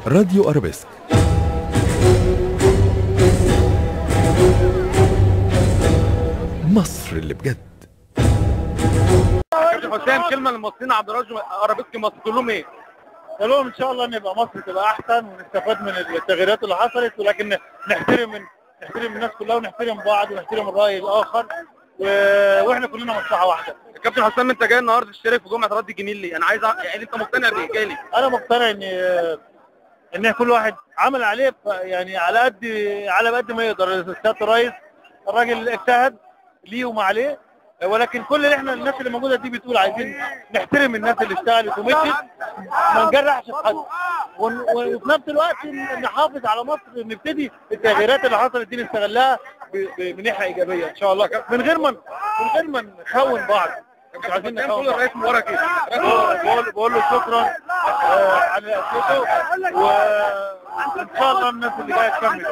راديو أرابيسك. مصر اللي بجد. كابتن حسام، كلمه للمصريين عبد الرجل ارابيسك مصر، تقول لهم ايه؟ قال لهم ان شاء الله ان يبقى مصر تبقى احسن ونستفاد من التغييرات اللي حصلت، ولكن نحترم الناس كلها ونحترم بعض ونحترم الراي الاخر واحنا كلنا مصلحه واحده. كابتن حسام، انت جاي النهارده تشترك في جمعه رد الجميل ليه؟ انا عايز يعني انت مقتنع بايه؟ جاي لي؟ انا مقتنع ان كل واحد عمل عليه، يعني على قد ما يقدر. سياده الرئيس الراجل اجتهد ليه وما عليه، ولكن كل اللي الناس اللي موجوده دي بتقول عايزين نحترم الناس اللي اشتغلت ومشيت، ما نجرحش في حد، وفي نفس الوقت نحافظ على مصر، نبتدي التغييرات اللي حصلت دي نستغلها بناحيه ايجابيه ان شاء الله، من غير ما نخون بعض. مش عايزين نقول الرئيس من ورا كده. بقول له شكرا على اسئلته، وان شاء الله الناس اللي جايه تكمل.